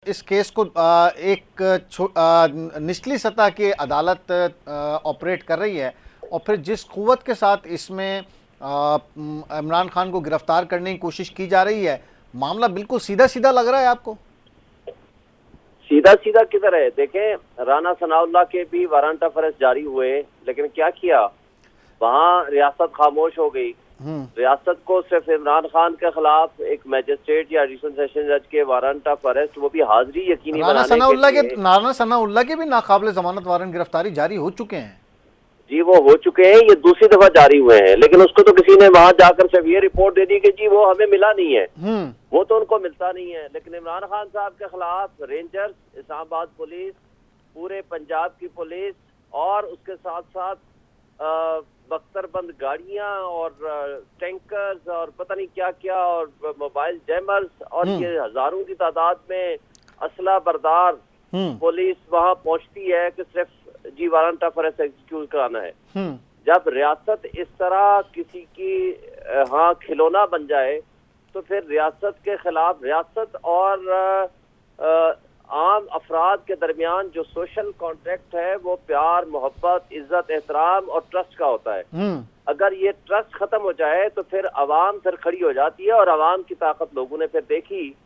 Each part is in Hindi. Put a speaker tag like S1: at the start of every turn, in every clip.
S1: इस केस को एक निचली सतह की अदालत ऑपरेट कर रही है और फिर जिस कुव्वत के साथ इसमें इमरान खान को गिरफ्तार करने की कोशिश की जा रही है, मामला बिल्कुल सीधा सीधा लग रहा है आपको?
S2: सीधा सीधा किधर है? देखें, राना सनाउल्लाह के भी वारंट ऑफ अरेस्ट जारी हुए, लेकिन क्या किया? वहाँ रियासत खामोश हो गई। रियासत को सिर्फ इमरान खान के खिलाफ एक मैजिस्ट्रेट या एडिशनल सेशन जज के वारंट ऑफ अरेस्ट, वो भी हाजिरी यकीनी बनाने के लिए।
S1: राना सनाउल्लाह के भी नाकाबिल जमानत वारंट गिरफ्तारी जारी हो चुके हैं।
S2: जी, वो हो चुके हैं, ये दूसरी दफा जारी हुए हैं, लेकिन उसको तो किसी ने वहां जाकर सिर्फ ये रिपोर्ट दे दी कि जी वो हमें मिला नहीं है। वो तो उनको मिलता नहीं है। लेकिन इमरान खान साहब के खिलाफ रेंजर्स, इस्लामाबाद पुलिस, पूरे पंजाब की पुलिस और उसके साथ साथ बख्तरबंद गाड़ियां और टैंकर्स और पता नहीं क्या क्या और मोबाइल जैमर्स और ये हजारों की तादाद में असला बरदार पुलिस वहां पहुंचती है कि सिर्फ जी वारंट ऑफ अरेस्ट एग्जीक्यूट कराना है। जब रियासत इस तरह किसी की खिलौना बन जाए तो फिर रियासत के खिलाफ, रियासत और आम अफराद के दरमियान जो सोशल कॉन्ट्रैक्ट है वो प्यार, मोहब्बत, इज्जत, एहतराम और ट्रस्ट का होता है। अगर ये ट्रस्ट खत्म हो जाए तो फिर अवाम फिर खड़ी हो जाती है और अवाम की ताकत लोगों ने फिर देखी।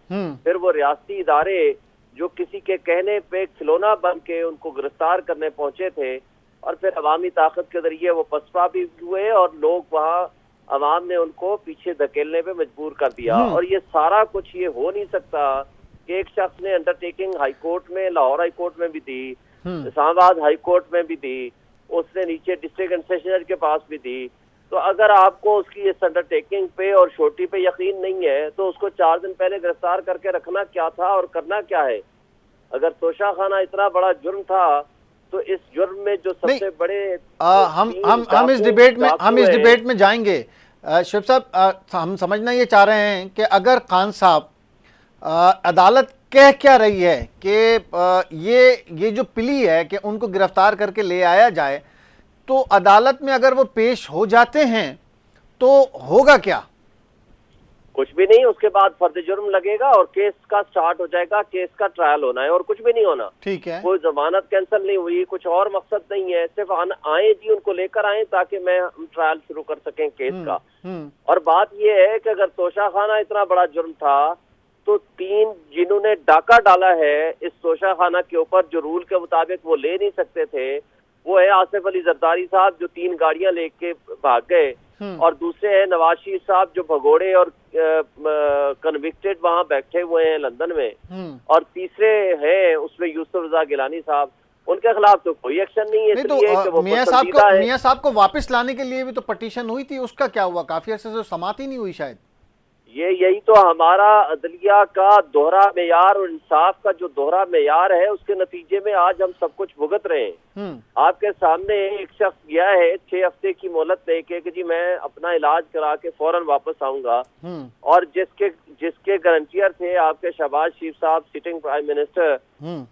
S2: फिर वो रियासती इदारे जो किसी के कहने पे खिलौना बन के उनको गिरफ्तार करने पहुंचे थे और फिर अवामी ताकत के जरिए वो पसपा भी हुए और लोग वहाँ अवाम ने उनको पीछे धकेलने पे मजबूर कर दिया। और ये सारा कुछ ये हो नहीं सकता कि एक शख्स ने अंडरटेकिंग हाई कोर्ट में, लाहौर हाई कोर्ट में भी दी, इस्लामाबाद हाई कोर्ट में भी दी, उसने नीचे डिस्ट्रिक्ट एंड सेशन जज के पास भी दी। तो अगर आपको उसकी इस अंडरटेकिंग पे और छोटी पे यकीन नहीं है तो उसको 4 दिन पहले गिरफ्तार करके रखना क्या था और करना क्या है? अगर तोशाखाना इतना बड़ा जुर्म था तो इस जुर्म में जो सबसे बड़े
S1: हम इस डिबेट में जाएंगे। शुभ साहब, हम समझना ये चाह रहे हैं कि अगर खान साहब अदालत कह क्या रही है कि ये जो प्ली है कि उनको गिरफ्तार करके ले आया जाए, तो अदालत में अगर वो पेश हो जाते हैं तो होगा क्या?
S2: कुछ भी नहीं। उसके बाद फर्द जुर्म लगेगा और केस का स्टार्ट हो जाएगा, केस का ट्रायल होना है और कुछ भी नहीं होना।
S1: ठीक है,
S2: कोई जमानत कैंसिल नहीं हुई, कुछ और मकसद नहीं है, सिर्फ आए जी, उनको लेकर आए ताकि हम ट्रायल शुरू कर सकें केस का। और बात यह है कि अगर तोशाखाना इतना बड़ा जुर्म था तो 3 जिन्होंने डाका डाला है इस तोशाखाना के ऊपर, जो रूल के मुताबिक वो ले नहीं सकते थे, वो है आसिफ अली जरदारी साहब जो 3 गाड़ियां लेके भाग गए, और दूसरे हैं नवाज शरीफ साहब जो भगोड़े और कन्विक्टेड वहां बैठे हुए हैं लंदन में, और तीसरे हैं उसमें यूसुफ रजा गिलानी साहब। उनके खिलाफ तो कोई एक्शन नहीं है।
S1: तो मियां साहब को वापस लाने के लिए भी तो पटिशन हुई थी, उसका क्या हुआ? काफी अर्से से समाप्त ही नहीं हुई शायद।
S2: यही तो हमारा अदलिया का दोहरा मेयार और इंसाफ का जो दोहरा मेयार है, उसके नतीजे में आज हम सब कुछ भुगत रहे हैं। आपके सामने एक शख्स गया है 6 हफ्ते की मोहलत लेके कि जी मैं अपना इलाज करा के फौरन वापस आऊंगा, और जिसके गारंटियर थे आपके शहबाज शरीफ साहब, सिटिंग प्राइम मिनिस्टर,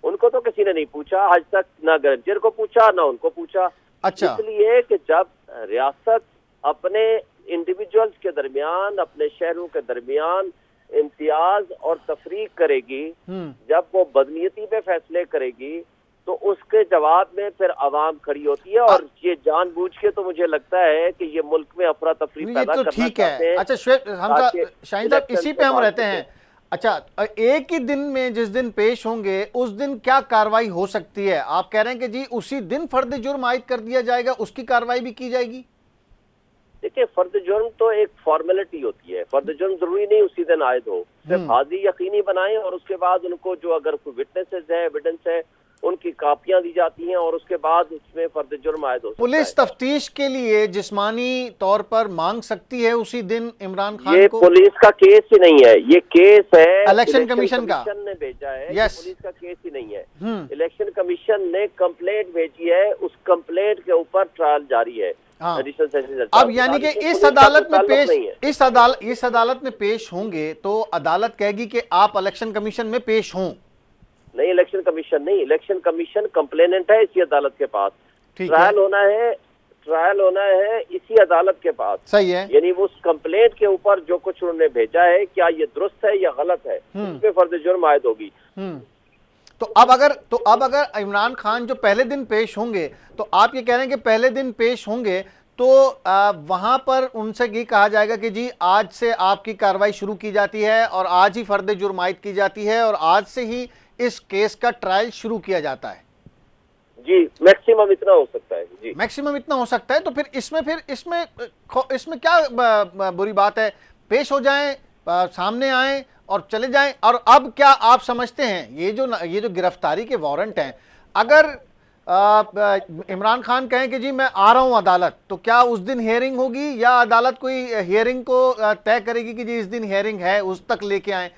S2: उनको तो किसी ने नहीं पूछा आज तक, ना गारंटियर को पूछा ना उनको पूछा।
S1: अच्छा,
S2: इसलिए कि जब रियासत अपने इंडिविजुअल्स के दरमियान, अपने शहरों के दरमियान इम्तियाज और तफरीक करेगी, जब वो बदनीयती पे फैसले करेगी, तो उसके जवाब में फिर आवाम खड़ी होती है। और ये जानबूझ के तो मुझे लगता है कि ये मुल्क में अफरा तफरी पैदा करना चाहते हैं।
S1: अच्छा शाहीन साहब, इसी पे हम रहते हैं। अच्छा, एक ही दिन में जिस दिन पेश होंगे उस दिन क्या कार्रवाई हो सकती है? आप कह रहे हैं कि जी उसी दिन फर्द जुर्म आयद कर दिया जाएगा, उसकी कार्रवाई भी की जाएगी?
S2: देखिए, फर्द जुर्म तो एक फॉर्मेलिटी होती है। फर्द जुर्म जरूरी नहीं उसी दिन आयद हो, सिर्फ हाजिरी यकीनी बनाएं और उसके बाद उनको जो अगर कोई विटनेसेस है, एविडेंस है, उनकी कापियां दी जाती हैं और उसके बाद उसमें फर्द जुर्म आयद हो सकता है।
S1: पुलिस तफ्तीश के लिए जिस्मानी तौर पर मांग सकती है उसी दिन इमरान खान
S2: ये
S1: को?
S2: पुलिस का केस ही नहीं है, ये केस है
S1: इलेक्शन कमीशन का
S2: ने भेजा है। पुलिस का केस ही नहीं है। इलेक्शन कमीशन ने कंप्लेंट भेजी है, उस कंप्लेंट के ऊपर ट्रायल जारी है।
S1: अब यानी कि इस अदालत में पेश होंगे तो अदालत कहेगी कि आप इलेक्शन कमीशन में पेश हों।
S2: नहीं, इलेक्शन कमीशन नहीं, इलेक्शन कमीशन कंप्लेनेंट है इसी अदालत के पास। ट्रायल होना है इसी अदालत के पास।
S1: सही है।
S2: यानी वो उस कंप्लेंट के ऊपर जो कुछ उन्होंने भेजा है, क्या ये दुरुस्त है या गलत है, इस पे फर्द जुर्म आयद होगी।
S1: अब अगर इमरान खान जो पहले दिन पेश होंगे, तो आप ये कह रहे हैं कि पहले दिन पेश होंगे तो वहां पर उनसे ये कहा जाएगा कि जी आज से आपकी कार्रवाई शुरू की जाती है और आज ही फर्द जुर्म आयद की जाती है और आज से ही इस केस का ट्रायल शुरू किया जाता है।
S2: जी, मैक्सिमम इतना हो सकता है। जी,
S1: मैक्सिमम इतना हो सकता है। तो फिर इसमें क्या बुरी बात है? पेश हो जाएं, सामने आए और चले जाएं। और अब क्या आप समझते हैं ये जो गिरफ्तारी के वारंट हैं, अगर इमरान खान कहें कि जी मैं आ रहा हूं अदालत, तो क्या उस दिन हियरिंग होगी या अदालत कोई हियरिंग को तय करेगी कि जी इस दिन हियरिंग है, उस तक लेके आए?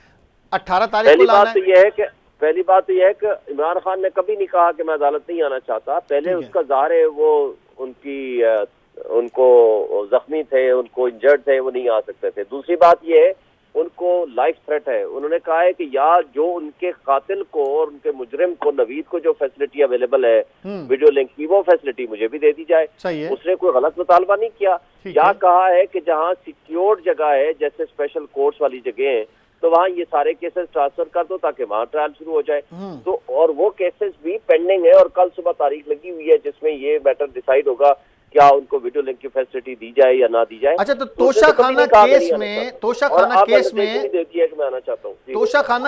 S1: 18 तारीख को लाना है।
S2: पहली बात तो यह है कि इमरान खान ने कभी नहीं कहा कि मैं अदालत नहीं आना चाहता। पहले उसका ज़ाहिर है वो उनको जख्मी थे, उनको इंजर्ड थे, वो नहीं आ सकते थे। दूसरी बात यह है उनको लाइफ थ्रेट है। उन्होंने कहा है कि या जो उनके कातिल को और उनके मुजरिम को नवीद को जो फैसिलिटी अवेलेबल है वीडियो लिंक की, वो फैसिलिटी मुझे भी दे दी जाए। उसने कोई गलत मुतालबा नहीं किया। या कहा है कि जहाँ सिक्योर्ड जगह है जैसे स्पेशल कोर्ट्स वाली जगह है तो वहाँ ये सारे केसेस ट्रांसफर कर दो ताकि वहाँ ट्रायल शुरू हो जाए। तो और वो केसेस भी पेंडिंग है और कल सुबह तारीख लगी हुई है जिसमें ये मैटर डिसाइड होगा क्या उनको वीडियो लिंक की फैसिलिटी दी जाए या ना दी जाए।
S1: अच्छा, तो तोशाखाना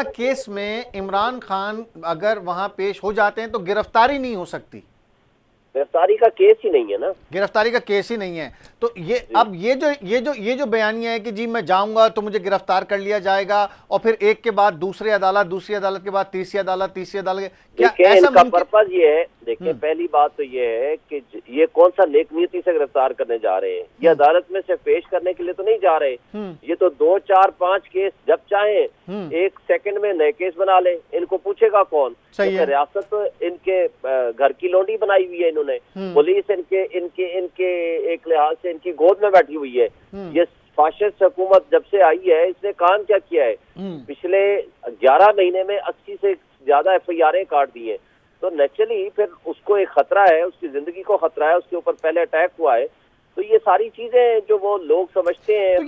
S1: केस में इमरान खान अगर वहां पेश हो जाते हैं तो गिरफ्तारी नहीं हो सकती।
S2: गिरफ्तारी का केस ही नहीं है ना,
S1: गिरफ्तारी का केस ही नहीं है। तो ये अब ये जो बयानिया है कि जी मैं जाऊंगा तो मुझे गिरफ्तार कर लिया जाएगा और फिर एक के बाद दूसरी अदालत के बाद तीसरी अदालत, क्या ऐसा
S2: इनका पर्पज ये है? देखिए, पहली बात तो ये है कि ये कौन सा नेक नीति से गिरफ्तार करने जा रहे हैं। ये अदालत में से पेश करने के लिए तो नहीं जा रहे। ये तो 2, 4, 5 केस जब चाहे एक सेकंड में नए केस बना ले। इनको पूछेगा कौन? रियासत तो इनके घर की लौंडी बनाई हुई है इन्होंने। पुलिस इनके एक लिहाज से इनकी गोद में बैठी हुई है। ये फाशिस्ट हुकूमत जब से आई है इसने काम क्या किया है? पिछले 11 महीने में 80 से ज्यादा FIR काट दी है। तो नेचुरली फिर उसको एक खतरा है, उसकी जिंदगी को खतरा है, उसके ऊपर पहले अटैक हुआ है। तो ये सारी चीजें जो वो लोग समझते हैं,
S1: तो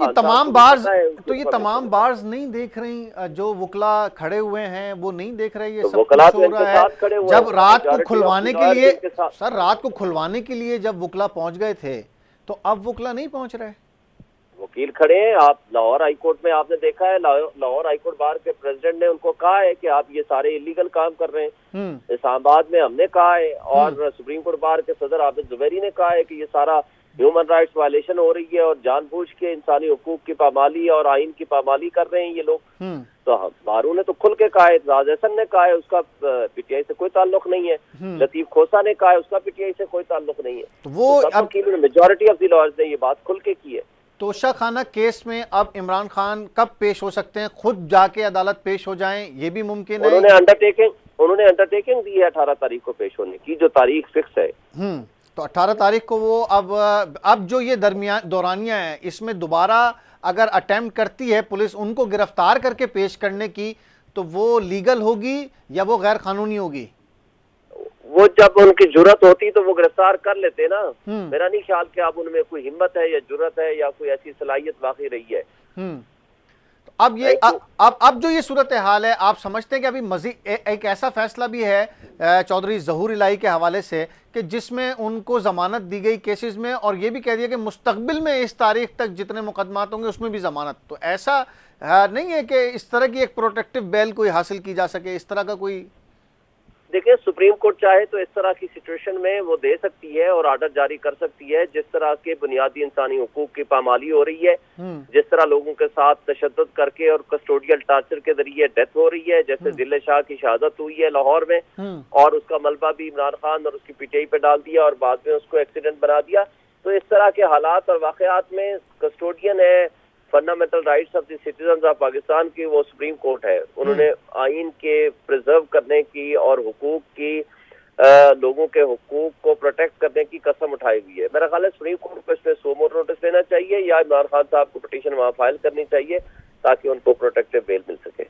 S1: ये तमाम बार्स नहीं देख रही, जो वकला खड़े हुए हैं वो नहीं देख रहे ये सब कुछ हो रहा है। जब रात को खुलवाने के लिए रात को खुलवाने के लिए जब वकला पहुंच गए थे तो अब वकला नहीं पहुंच रहे,
S2: वकील खड़े हैं। आप लाहौर हाईकोर्ट में आपने देखा है, लाहौर हाईकोर्ट बार के प्रेसिडेंट ने उनको कहा है कि आप ये सारे इलीगल काम कर रहे हैं। इस्लामाबाद में हमने कहा है और सुप्रीम कोर्ट बार के सदर आबिद जुबैरी ने कहा है कि ये सारा ह्यूमन राइट्स वायलेशन हो रही है और जानबूझ के इंसानी हुकूक की पामाली और आइन की पामाली कर रहे हैं ये लोग। तो बारू ने तो खुल के कहा है, एतजाज हसन ने कहा है, उसका PTI से कोई ताल्लुक नहीं है। लतीफ खोसा ने कहा है, उसका PTI से कोई ताल्लुक नहीं है।
S1: तो वो
S2: मेजॉरिटी ऑफ द लॉयर्स ने ये बात खुल के की है।
S1: तोशाखाना केस में अब इमरान खान कब पेश हो सकते हैं? खुद जाके अदालत पेश हो जाएं, ये भी मुमकिन है?
S2: उन्होंने अंडरटेकिंग दी है 18 तारीख को पेश होने की, जो तारीख फिक्स है।
S1: तो 18 तारीख को वो अब जो ये दौरानिया है इसमें दोबारा अगर अटेम्प्ट करती है पुलिस उनको गिरफ्तार करके पेश करने की, तो वो लीगल होगी या वो गैर कानूनी होगी?
S2: वो जब उनकी जुर्रत होती तो वो गिरफ्तार कर लेते ना। मेरा नहीं ख्याल कि अब उनमें कोई हिम्मत है या जुर्रत है या कोई ऐसी सलाहियत बाकी रही है।
S1: तो अब ये अब जो ये सूरत हाल है, आप समझते हैं कि अभी मजीद एक ऐसा फैसला भी है चौधरी ज़हूर इलाही के हवाले से कि जिसमें उनको जमानत दी गई केसेस में और ये भी कह दिया कि मुस्तकबिल में इस तारीख तक जितने मुकदमात होंगे उसमें भी जमानत? तो ऐसा नहीं है कि इस तरह की एक प्रोटेक्टिव बेल कोई हासिल की जा सके, इस तरह का कोई?
S2: देखिए, सुप्रीम कोर्ट चाहे तो इस तरह की सिचुएशन में वो दे सकती है और आर्डर जारी कर सकती है। जिस तरह के बुनियादी इंसानी हुकूक की पामाली हो रही है, जिस तरह लोगों के साथ तशद्दुद करके और कस्टोडियल टार्चर के जरिए डेथ हो रही है, जैसे दिल शाह की शहादत हुई है लाहौर में और उसका मलबा भी इमरान खान और उसकी PTI पे डाल दिया और बाद में उसको एक्सीडेंट बना दिया। तो इस तरह के हालात और वाकयात में कस्टोडियन है fundamental rights of the citizens of Pakistan की, वो सुप्रीम कोर्ट है। उन्होंने आइन के प्रिजर्व करने की और हुकूक की लोगों के हुकूक को प्रोटेक्ट करने की कसम उठाई हुई है। मेरा ख्याल है सुप्रीम कोर्ट को इसमें सो मोटो नोटिस लेना चाहिए या इमरान खान साहब को पिटीशन वहाँ फाइल करनी चाहिए ताकि उनको प्रोटेक्टिव बेल मिल सके।